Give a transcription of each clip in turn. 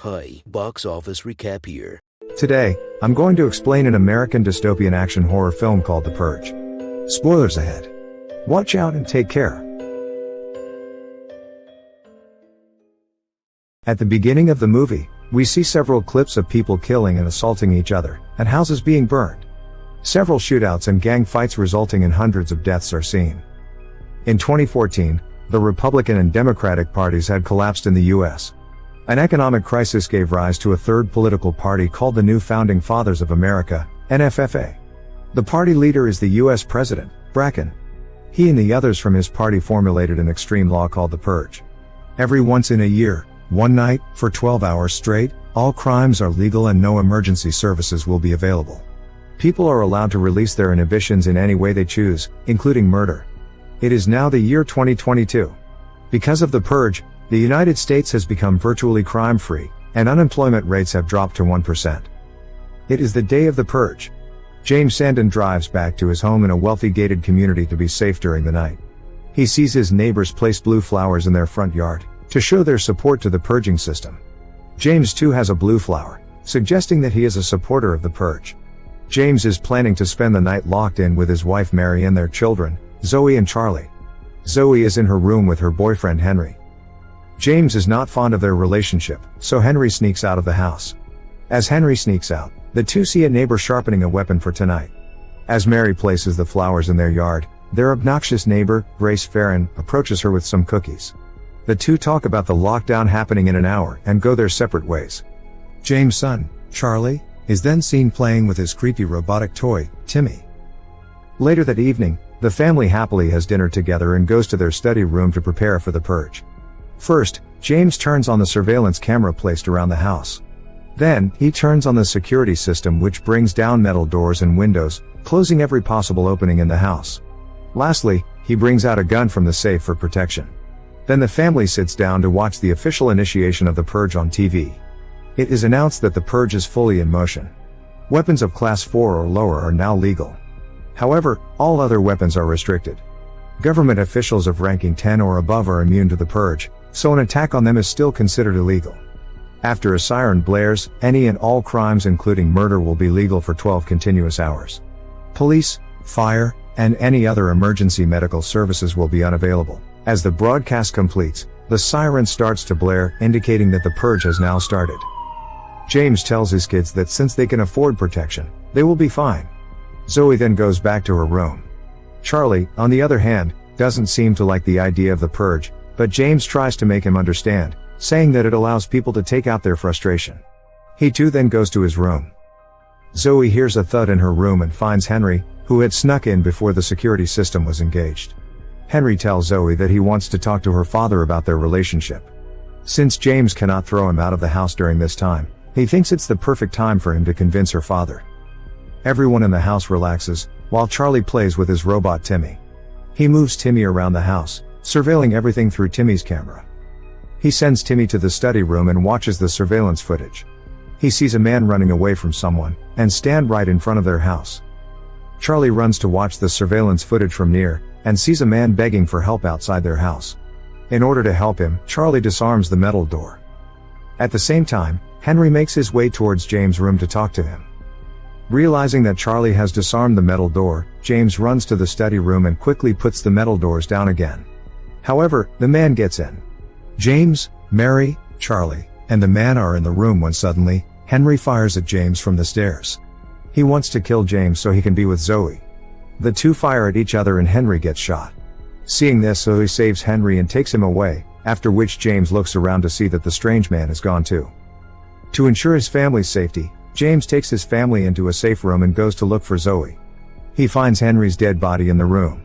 Hi, box office recap here. Today, I'm going to explain an American dystopian action horror film called The Purge. Spoilers ahead. Watch out and take care. At the beginning of the movie, we see several clips of people killing and assaulting each other, and houses being burned. Several shootouts and gang fights resulting in hundreds of deaths are seen. In 2014, the Republican and Democratic parties had collapsed in the U.S. An economic crisis gave rise to a third political party called the New Founding Fathers of America, NFFA. The party leader is the U.S. President, Bracken. He and the others from his party formulated an extreme law called the Purge. Every once in a year, one night, for 12 hours straight, all crimes are legal and no emergency services will be available. People are allowed to release their inhibitions in any way they choose, including murder. It is now the year 2022. Because of the Purge, the United States has become virtually crime-free, and unemployment rates have dropped to 1%. It is the day of the Purge. James Sandin drives back to his home in a wealthy gated community to be safe during the night. He sees his neighbors place blue flowers in their front yard, to show their support to the purging system. James too has a blue flower, suggesting that he is a supporter of the Purge. James is planning to spend the night locked in with his wife Mary and their children, Zoe and Charlie. Zoe is in her room with her boyfriend Henry. James is not fond of their relationship, so Henry sneaks out of the house. As Henry sneaks out, the two see a neighbor sharpening a weapon for tonight. As Mary places the flowers in their yard, their obnoxious neighbor, Grace Farron, approaches her with some cookies. The two talk about the lockdown happening in an hour and go their separate ways. James' son, Charlie, is then seen playing with his creepy robotic toy, Timmy. Later that evening, the family happily has dinner together and goes to their study room to prepare for the Purge. First, James turns on the surveillance camera placed around the house. Then, he turns on the security system which brings down metal doors and windows, closing every possible opening in the house. Lastly, he brings out a gun from the safe for protection. Then the family sits down to watch the official initiation of the Purge on TV. It is announced that the Purge is fully in motion. Weapons of Class 4 or lower are now legal. However, all other weapons are restricted. Government officials of ranking 10 or above are immune to the Purge, so an attack on them is still considered illegal. After a siren blares, any and all crimes including murder will be legal for 12 continuous hours. Police, fire, and any other emergency medical services will be unavailable. As the broadcast completes, the siren starts to blare, indicating that the Purge has now started. James tells his kids that since they can afford protection, they will be fine. Zoe then goes back to her room. Charlie, on the other hand, doesn't seem to like the idea of the Purge, but James tries to make him understand, saying that it allows people to take out their frustration. He too then goes to his room. Zoe hears a thud in her room and finds Henry, who had snuck in before the security system was engaged. Henry tells Zoe that he wants to talk to her father about their relationship. Since James cannot throw him out of the house during this time, he thinks it's the perfect time for him to convince her father. Everyone in the house relaxes, while Charlie plays with his robot Timmy. He moves Timmy around the house, surveilling everything through Timmy's camera. He sends Timmy to the study room and watches the surveillance footage. He sees a man running away from someone, and stand right in front of their house. Charlie runs to watch the surveillance footage from near, and sees a man begging for help outside their house. In order to help him, Charlie disarms the metal door. At the same time, Henry makes his way towards James' room to talk to him. Realizing that Charlie has disarmed the metal door, James runs to the study room and quickly puts the metal doors down again. However, the man gets in. James, Mary, Charlie, and the man are in the room when suddenly, Henry fires at James from the stairs. He wants to kill James so he can be with Zoe. The two fire at each other and Henry gets shot. Seeing this, Zoe saves Henry and takes him away, after which James looks around to see that the strange man is gone too. To ensure his family's safety, James takes his family into a safe room and goes to look for Zoe. He finds Henry's dead body in the room.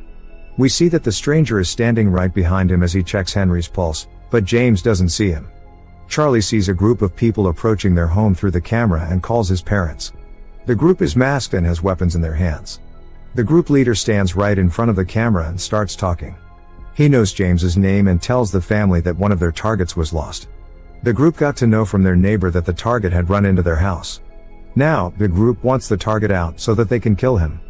We see that the stranger is standing right behind him as he checks Henry's pulse, but James doesn't see him. Charlie sees a group of people approaching their home through the camera and calls his parents. The group is masked and has weapons in their hands. The group leader stands right in front of the camera and starts talking. He knows James's name and tells the family that one of their targets was lost. The group got to know from their neighbor that the target had run into their house. Now, the group wants the target out so that they can kill him.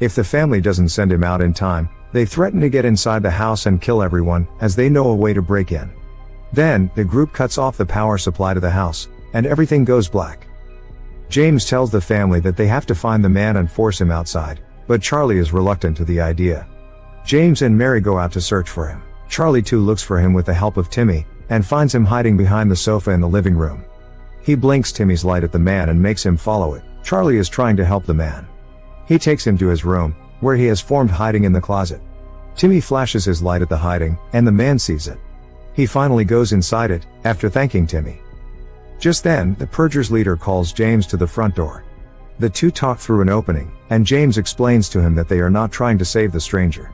If the family doesn't send him out in time, they threaten to get inside the house and kill everyone, as they know a way to break in. Then, the group cuts off the power supply to the house, and everything goes black. James tells the family that they have to find the man and force him outside, but Charlie is reluctant to the idea. James and Mary go out to search for him. Charlie too looks for him with the help of Timmy, and finds him hiding behind the sofa in the living room. He blinks Timmy's light at the man and makes him follow it. Charlie is trying to help the man. He takes him to his room, where he has formed hiding in the closet. Timmy flashes his light at the hiding, and the man sees it. He finally goes inside it, after thanking Timmy. Just then, the Purger's leader calls James to the front door. The two talk through an opening, and James explains to him that they are not trying to save the stranger.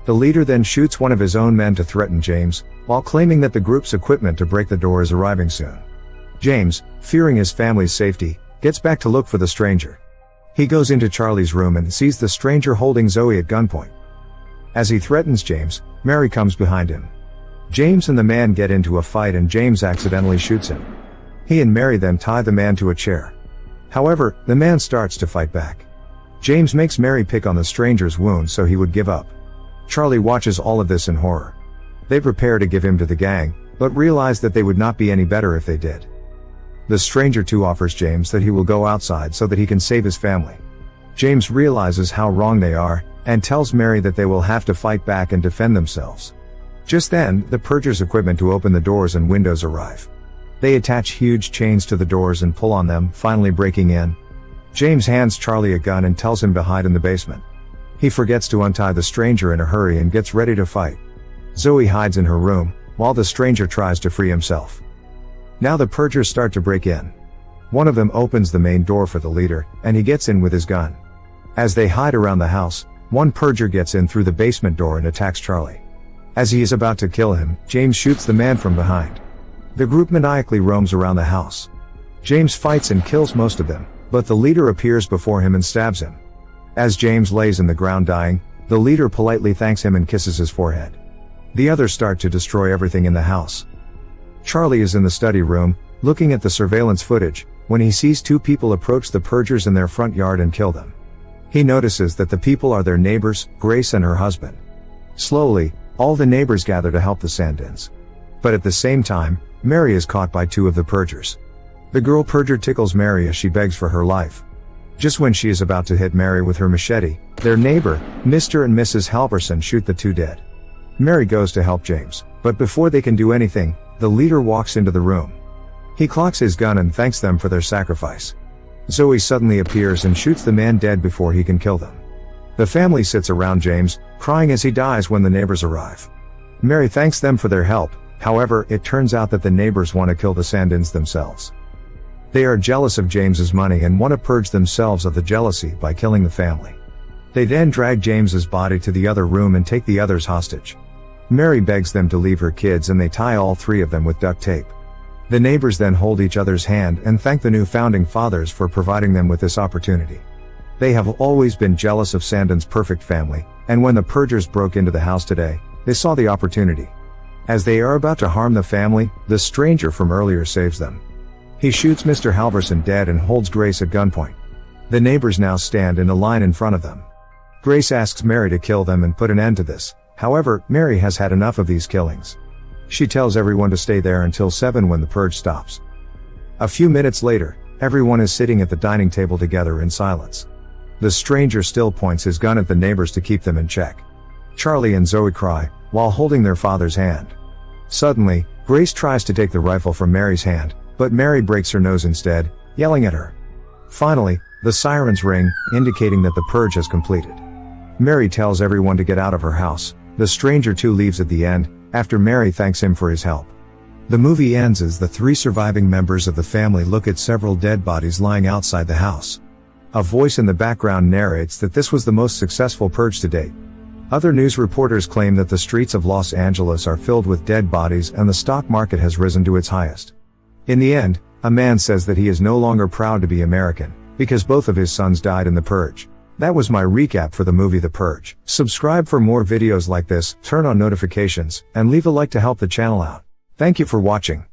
The leader then shoots one of his own men to threaten James, while claiming that the group's equipment to break the door is arriving soon. James, fearing his family's safety, gets back to look for the stranger. He goes into Charlie's room and sees the stranger holding Zoe at gunpoint. As he threatens James, Mary comes behind him. James and the man get into a fight and James accidentally shoots him. He and Mary then tie the man to a chair. However, the man starts to fight back. James makes Mary pick on the stranger's wound so he would give up. Charlie watches all of this in horror. They prepare to give him to the gang, but realize that they would not be any better if they did. The stranger too offers James that he will go outside so that he can save his family. James realizes how wrong they are, and tells Mary that they will have to fight back and defend themselves. Just then, the Purger's equipment to open the doors and windows arrive. They attach huge chains to the doors and pull on them, finally breaking in. James hands Charlie a gun and tells him to hide in the basement. He forgets to untie the stranger in a hurry and gets ready to fight. Zoe hides in her room, while the stranger tries to free himself. Now the Purgers start to break in. One of them opens the main door for the leader, and he gets in with his gun. As they hide around the house, one Purger gets in through the basement door and attacks Charlie. As he is about to kill him, James shoots the man from behind. The group maniacally roams around the house. James fights and kills most of them, but the leader appears before him and stabs him. As James lays in the ground dying, the leader politely thanks him and kisses his forehead. The others start to destroy everything in the house. Charlie is in the study room, looking at the surveillance footage, when he sees two people approach the Purgers in their front yard and kill them. He notices that the people are their neighbors, Grace and her husband. Slowly, all the neighbors gather to help the Sandins. But at the same time, Mary is caught by two of the Purgers. The girl Purger tickles Mary as she begs for her life. Just when she is about to hit Mary with her machete, their neighbor, Mr. and Mrs. Halverson, shoot the two dead. Mary goes to help James, but before they can do anything, the leader walks into the room. He clocks his gun and thanks them for their sacrifice. Zoe suddenly appears and shoots the man dead before he can kill them. The family sits around James, crying as he dies when the neighbors arrive. Mary thanks them for their help, however, it turns out that the neighbors want to kill the Sandins themselves. They are jealous of James's money and want to purge themselves of the jealousy by killing the family. They then drag James's body to the other room and take the others hostage. Mary begs them to leave her kids and they tie all three of them with duct tape. The neighbors then hold each other's hand and thank the new founding fathers for providing them with this opportunity. They have always been jealous of Sandin's perfect family, and when the Purgers broke into the house today, they saw the opportunity. As they are about to harm the family, the stranger from earlier saves them. He shoots Mr. Halverson dead and holds Grace at gunpoint. The neighbors now stand in a line in front of them. Grace asks Mary to kill them and put an end to this. However, Mary has had enough of these killings. She tells everyone to stay there until 7 when the purge stops. A few minutes later, everyone is sitting at the dining table together in silence. The stranger still points his gun at the neighbors to keep them in check. Charlie and Zoe cry, while holding their father's hand. Suddenly, Grace tries to take the rifle from Mary's hand, but Mary breaks her nose instead, yelling at her. Finally, the sirens ring, indicating that the purge has completed. Mary tells everyone to get out of her house. The stranger too leaves at the end, after Mary thanks him for his help. The movie ends as the 3 surviving members of the family look at several dead bodies lying outside the house. A voice in the background narrates that this was the most successful purge to date. Other news reporters claim that the streets of Los Angeles are filled with dead bodies and the stock market has risen to its highest. In the end, a man says that he is no longer proud to be American, because both of his sons died in the purge. That was my recap for the movie The Purge. Subscribe for more videos like this, turn on notifications, and leave a like to help the channel out. Thank you for watching.